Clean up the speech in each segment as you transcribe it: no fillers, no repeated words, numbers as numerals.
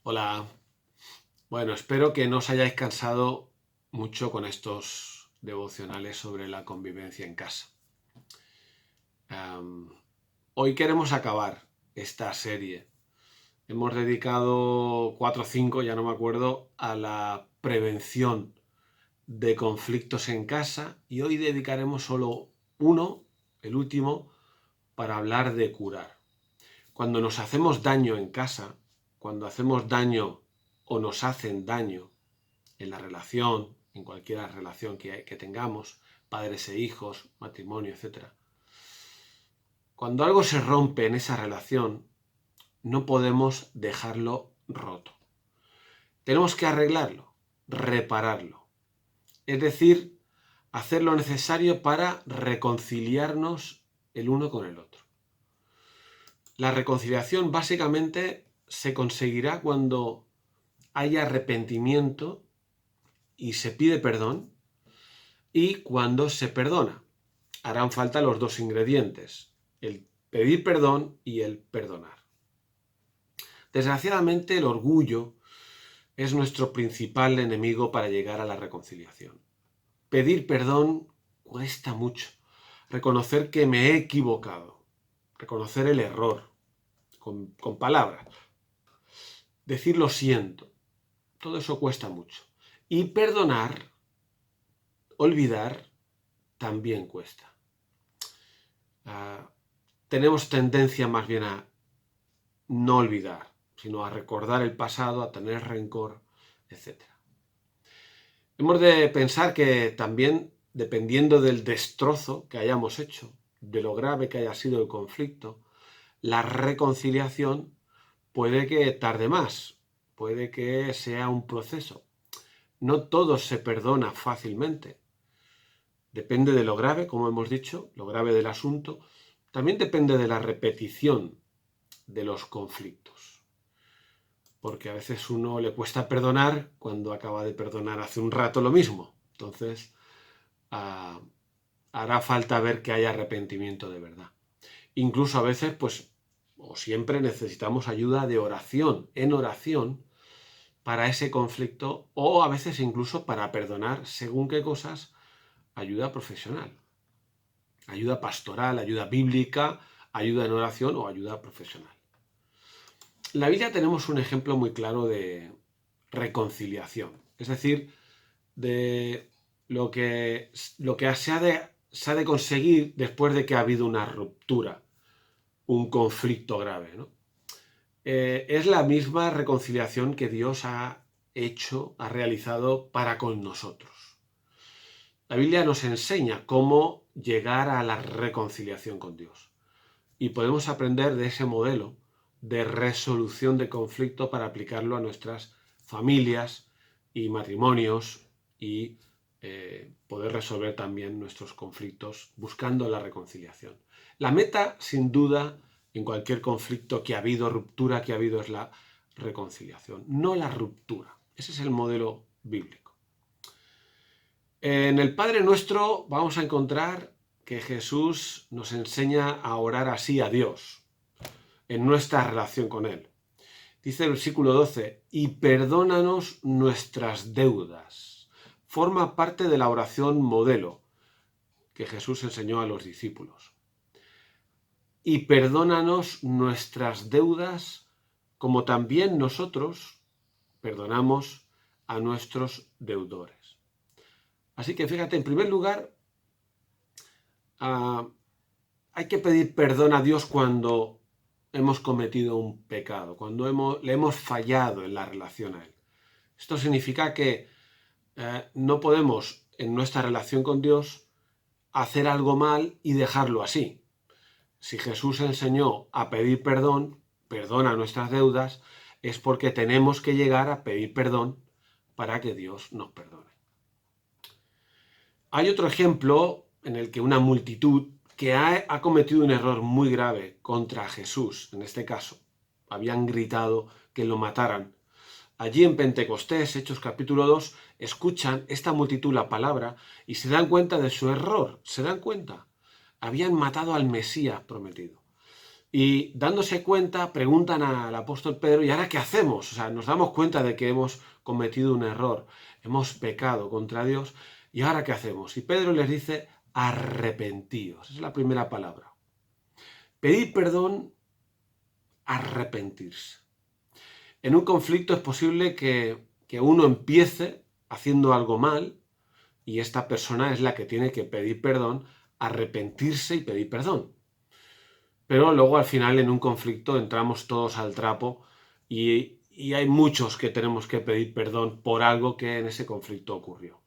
Hola. Bueno, espero que no os hayáis cansado mucho con estos devocionales sobre la convivencia en casa. Hoy queremos acabar esta serie. Hemos dedicado 4 o 5, ya no me acuerdo, a la prevención de conflictos en casa y hoy dedicaremos solo uno, el último, para hablar de curar. Cuando nos hacemos daño en casa, cuando hacemos daño o nos hacen daño en la relación, en cualquier relación que tengamos, padres e hijos, matrimonio, etc. Cuando algo se rompe en esa relación, no podemos dejarlo roto. Tenemos que arreglarlo, repararlo. Es decir, hacer lo necesario para reconciliarnos el uno con el otro. La reconciliación básicamente se conseguirá cuando haya arrepentimiento y se pide perdón y cuando se perdona. Harán falta los dos ingredientes, el pedir perdón y el perdonar. Desgraciadamente, el orgullo es nuestro principal enemigo para llegar a la reconciliación. Pedir perdón cuesta mucho. Reconocer que me he equivocado, reconocer el error con palabras, decir lo siento, todo eso cuesta mucho. Y perdonar, olvidar, también cuesta. Tenemos tendencia más bien a no olvidar, sino a recordar el pasado, a tener rencor, etc. Hemos de pensar que también, dependiendo del destrozo que hayamos hecho, de lo grave que haya sido el conflicto, la reconciliación puede que tarde más, puede que sea un proceso. No todo se perdona fácilmente. Depende de lo grave, como hemos dicho, lo grave del asunto. También depende de la repetición de los conflictos. Porque a veces uno le cuesta perdonar cuando acaba de perdonar hace un rato lo mismo. Entonces, hará falta ver que haya arrepentimiento de verdad. Incluso a veces, pues, o siempre necesitamos ayuda de oración, en oración, para ese conflicto, o a veces incluso para perdonar, según qué cosas, ayuda profesional. Ayuda pastoral, ayuda bíblica, ayuda en oración o ayuda profesional. En la Biblia tenemos un ejemplo muy claro de reconciliación, es decir, de lo que se ha de conseguir después de que ha habido una ruptura, un conflicto grave, ¿no? Es la misma reconciliación que Dios ha hecho, ha realizado para con nosotros. La Biblia nos enseña cómo llegar a la reconciliación con Dios. Y podemos aprender de ese modelo de resolución de conflicto para aplicarlo a nuestras familias y matrimonios y poder resolver también nuestros conflictos buscando la reconciliación. La meta, sin duda, en cualquier conflicto que ha habido, ruptura que ha habido, es la reconciliación, no la ruptura. Ese es el modelo bíblico. En el Padre Nuestro vamos a encontrar que Jesús nos enseña a orar así a Dios, en nuestra relación con Él. Dice el versículo 12, y perdónanos nuestras deudas. Forma parte de la oración modelo que Jesús enseñó a los discípulos. Y perdónanos nuestras deudas, como también nosotros perdonamos a nuestros deudores. Así que fíjate, en primer lugar, hay que pedir perdón a Dios cuando hemos cometido un pecado, cuando le hemos fallado en la relación a Él. Esto significa que no podemos, en nuestra relación con Dios, hacer algo mal y dejarlo así. Si Jesús enseñó a pedir perdón, perdona nuestras deudas, es porque tenemos que llegar a pedir perdón para que Dios nos perdone. Hay otro ejemplo en el que una multitud que ha cometido un error muy grave contra Jesús, en este caso, habían gritado que lo mataran. Allí en Pentecostés, Hechos capítulo 2, escuchan esta multitud la palabra y se dan cuenta de su error, se dan cuenta. Habían matado al Mesías prometido. Y dándose cuenta, preguntan al apóstol Pedro, ¿y ahora qué hacemos? O sea, nos damos cuenta de que hemos cometido un error, hemos pecado contra Dios, ¿y ahora qué hacemos? Y Pedro les dice, arrepentíos. Esa es la primera palabra. Pedir perdón, arrepentirse. En un conflicto es posible que uno empiece haciendo algo mal y esta persona es la que tiene que pedir perdón, arrepentirse y pedir perdón. Pero luego al final en un conflicto entramos todos al trapo y hay muchos que tenemos que pedir perdón por algo que en ese conflicto ocurrió.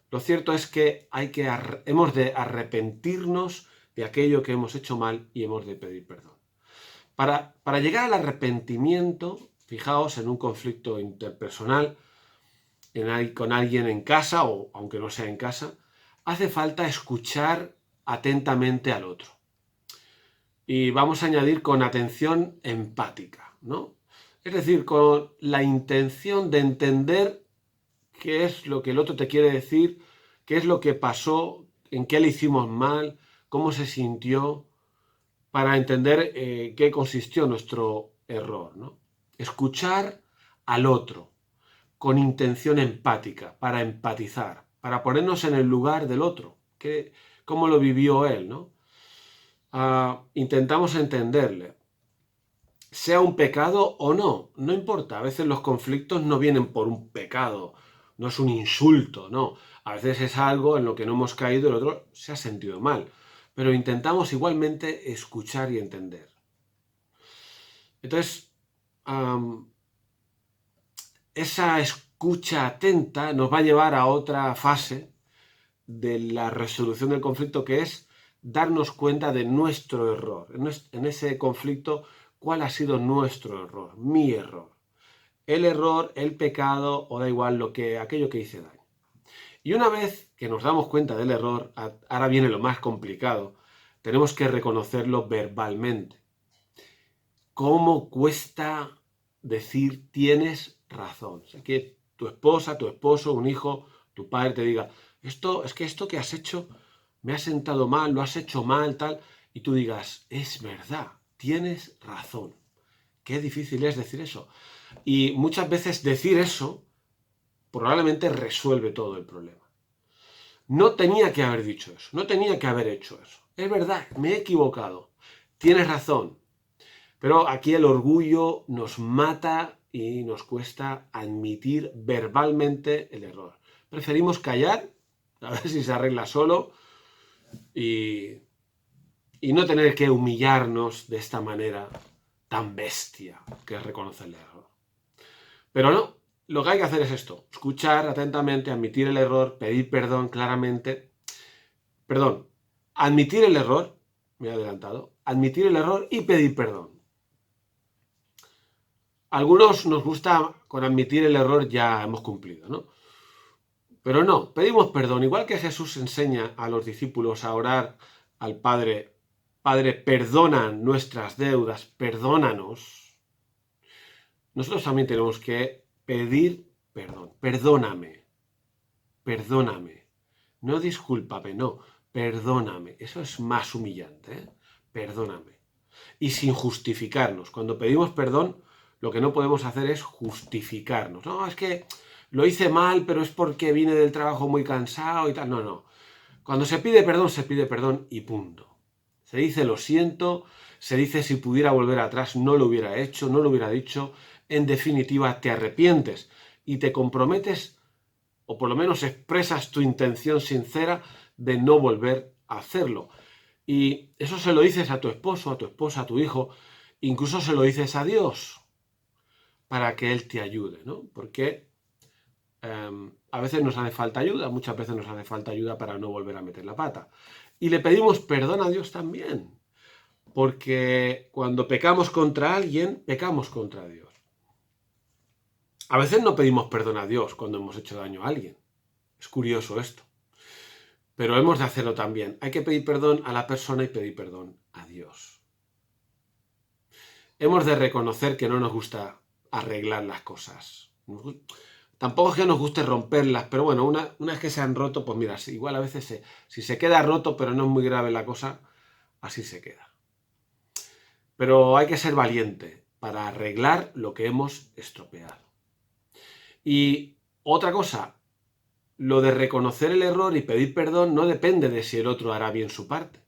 Lo cierto es que hemos de arrepentirnos de aquello que hemos hecho mal y hemos de pedir perdón. Para llegar al arrepentimiento, fijaos, en un conflicto interpersonal, con alguien en casa o aunque no sea en casa, hace falta escuchar atentamente al otro. Y vamos a añadir con atención empática, ¿no? Es decir, con la intención de entender qué es lo que el otro te quiere decir, qué es lo que pasó, en qué le hicimos mal, cómo se sintió, para entender qué consistió nuestro error, ¿no? Escuchar al otro con intención empática, para empatizar, para ponernos en el lugar del otro, cómo lo vivió él, ¿no? Intentamos entenderle, sea un pecado o no, no importa, a veces los conflictos no vienen por un pecado, no es un insulto, no, a veces es algo en lo que no hemos caído y el otro se ha sentido mal, pero intentamos igualmente escuchar y entender. Entonces, esa escucha atenta nos va a llevar a otra fase de la resolución del conflicto, que es darnos cuenta de nuestro error. En ese conflicto, ¿cuál ha sido nuestro error? Mi error. El error, el pecado, o da igual aquello que hice daño. Y una vez que nos damos cuenta del error, ahora viene lo más complicado, tenemos que reconocerlo verbalmente. ¿Cómo cuesta decir tienes razón? O sea, que tu esposa, tu esposo, un hijo, tu padre te diga, esto que has hecho me ha sentado mal, lo has hecho mal, tal, y tú digas, es verdad, tienes razón. Qué difícil es decir eso. Y muchas veces decir eso probablemente resuelve todo el problema. No tenía que haber dicho eso, no tenía que haber hecho eso. Es verdad, me he equivocado. Tienes razón. Pero aquí el orgullo nos mata y nos cuesta admitir verbalmente el error. Preferimos callar, a ver si se arregla solo y no tener que humillarnos de esta manera tan bestia que es reconocer el error. Pero no, lo que hay que hacer es esto, escuchar atentamente, admitir el error, pedir perdón claramente. Perdón, admitir el error, me he adelantado, admitir el error y pedir perdón. Algunos nos gusta con admitir el error ya hemos cumplido, ¿no? Pero no, pedimos perdón. Igual que Jesús enseña a los discípulos a orar al Padre, Padre, perdona nuestras deudas, perdónanos. Nosotros también tenemos que pedir perdón. Perdóname, perdóname. No discúlpame, no, perdóname. Eso es más humillante, ¿eh? Perdóname. Y sin justificarnos. Cuando pedimos perdón, lo que no podemos hacer es justificarnos. No, es que lo hice mal, pero es porque vine del trabajo muy cansado y tal. No, no. Cuando se pide perdón y punto. Se dice lo siento, se dice si pudiera volver atrás no lo hubiera hecho, no lo hubiera dicho. En definitiva, te arrepientes y te comprometes, o por lo menos expresas tu intención sincera de no volver a hacerlo. Y eso se lo dices a tu esposo, a tu esposa, a tu hijo, incluso se lo dices a Dios para que Él te ayude, ¿no? Porque a veces nos hace falta ayuda, muchas veces nos hace falta ayuda para no volver a meter la pata. Y le pedimos perdón a Dios también, porque cuando pecamos contra alguien, pecamos contra Dios. A veces no pedimos perdón a Dios cuando hemos hecho daño a alguien. Es curioso esto. Pero hemos de hacerlo también. Hay que pedir perdón a la persona y pedir perdón a Dios. Hemos de reconocer que no nos gusta arreglar las cosas. Tampoco es que nos guste romperlas, pero bueno, una vez que se han roto, pues mira, igual a veces si se queda roto, pero no es muy grave la cosa, así se queda. pero hay que ser valiente para arreglar lo que hemos estropeado. Y otra cosa, lo de reconocer el error y pedir perdón no depende de si el otro hará bien su parte.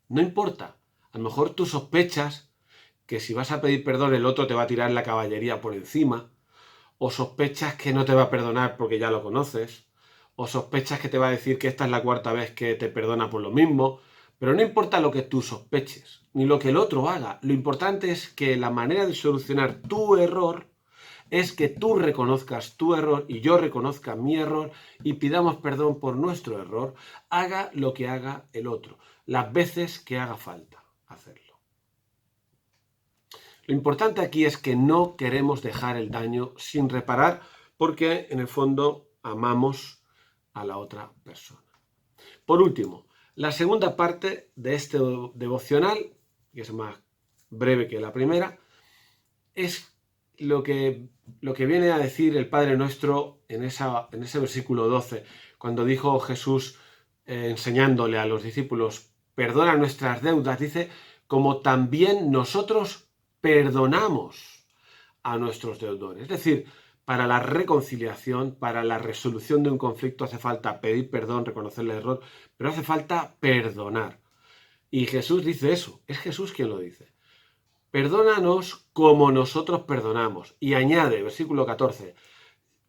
No importa. A lo mejor tú sospechas que si vas a pedir perdón el otro te va a tirar la caballería por encima, o sospechas que no te va a perdonar porque ya lo conoces, o sospechas que te va a decir que esta es la cuarta vez que te perdona por lo mismo, pero no importa lo que tú sospeches, ni lo que el otro haga, lo importante es que la manera de solucionar tu error es que tú reconozcas tu error y yo reconozca mi error y pidamos perdón por nuestro error, haga lo que haga el otro, las veces que haga falta hacerlo. Lo importante aquí es que no queremos dejar el daño sin reparar porque en el fondo amamos a la otra persona. Por último, la segunda parte de este devocional, que es más breve que la primera, es lo que viene a decir el Padre Nuestro en ese versículo 12, cuando dijo Jesús enseñándole a los discípulos, perdona nuestras deudas, dice, como también nosotros perdonamos a nuestros deudores. Es decir, para la reconciliación, para la resolución de un conflicto hace falta pedir perdón, reconocer el error, pero hace falta perdonar. Y Jesús dice eso, es Jesús quien lo dice. Perdónanos como nosotros perdonamos. Y añade, versículo 14,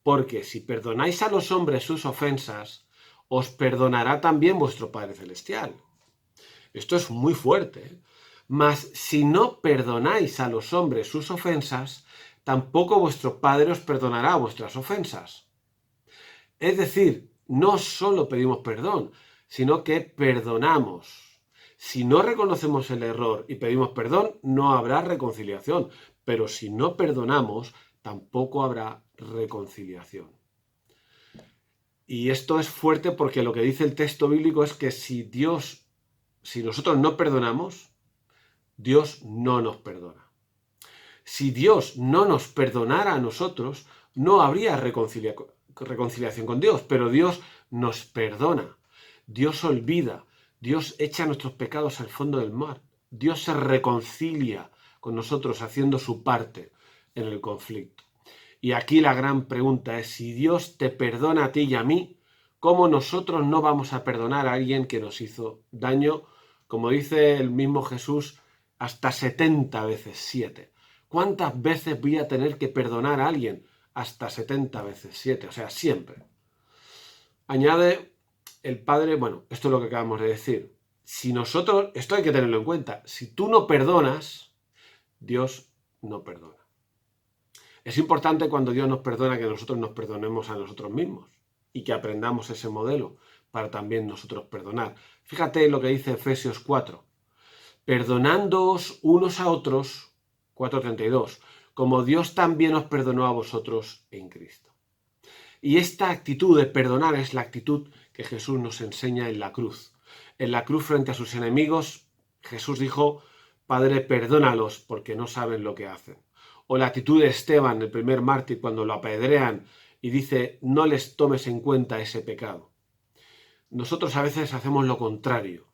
porque si perdonáis a los hombres sus ofensas, os perdonará también vuestro Padre Celestial. Esto es muy fuerte, ¿eh? Mas si no perdonáis a los hombres sus ofensas, tampoco vuestro Padre os perdonará vuestras ofensas. Es decir, no solo pedimos perdón, sino que perdonamos. Si no reconocemos el error y pedimos perdón, no habrá reconciliación. Pero si no perdonamos, tampoco habrá reconciliación. Y esto es fuerte porque lo que dice el texto bíblico es que si nosotros no perdonamos, Dios no nos perdona. Si Dios no nos perdonara a nosotros, no habría reconciliación con Dios, pero Dios nos perdona, Dios olvida, Dios echa nuestros pecados al fondo del mar, Dios se reconcilia con nosotros haciendo su parte en el conflicto. Y aquí la gran pregunta es, si Dios te perdona a ti y a mí, ¿cómo nosotros no vamos a perdonar a alguien que nos hizo daño? Como dice el mismo Jesús, hasta 70 veces 7. ¿Cuántas veces voy a tener que perdonar a alguien? Hasta 70 veces 7, o sea, siempre. Añade el Padre, bueno, esto es lo que acabamos de decir. Si nosotros, esto hay que tenerlo en cuenta, si tú no perdonas, Dios no perdona. Es importante cuando Dios nos perdona que nosotros nos perdonemos a nosotros mismos y que aprendamos ese modelo para también nosotros perdonar. Fíjate lo que dice Efesios 4. Perdonándoos unos a otros, 4:32, como Dios también os perdonó a vosotros en Cristo. Y esta actitud de perdonar es la actitud que Jesús nos enseña en la cruz. En la cruz frente a sus enemigos, Jesús dijo, Padre, perdónalos porque no saben lo que hacen. O la actitud de Esteban, el primer mártir, cuando lo apedrean y dice, no les tomes en cuenta ese pecado. Nosotros a veces hacemos lo contrario.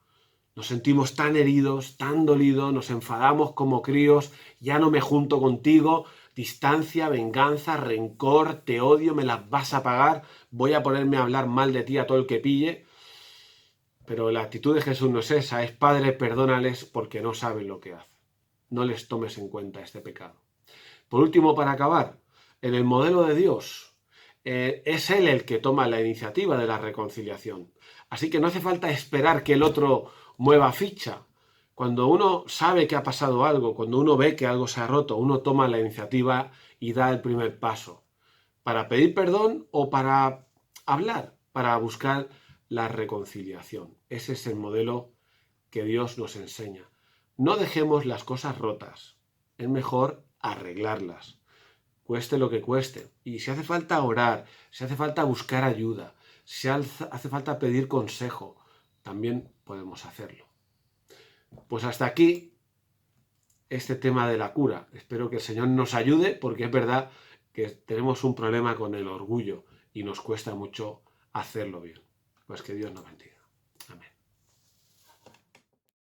Nos sentimos tan heridos, tan dolidos, nos enfadamos como críos, ya no me junto contigo, distancia, venganza, rencor, te odio, me las vas a pagar, voy a ponerme a hablar mal de ti a todo el que pille. Pero la actitud de Jesús no es esa, es Padre, perdónales porque no saben lo que hacen. No les tomes en cuenta este pecado. Por último, para acabar, en el modelo de Dios, es Él el que toma la iniciativa de la reconciliación. Así que no hace falta esperar que el otro mueva ficha. Cuando uno sabe que ha pasado algo, cuando uno ve que algo se ha roto, uno toma la iniciativa y da el primer paso para pedir perdón o para hablar, para buscar la reconciliación. Ese es el modelo que Dios nos enseña. No dejemos las cosas rotas. Es mejor arreglarlas, cueste lo que cueste. Y si hace falta orar, si hace falta buscar ayuda, si hace falta pedir consejo, también podemos hacerlo. Pues hasta aquí este tema de la cura. Espero que el Señor nos ayude porque es verdad que tenemos un problema con el orgullo y nos cuesta mucho hacerlo bien. Pues que Dios nos bendiga. Amén.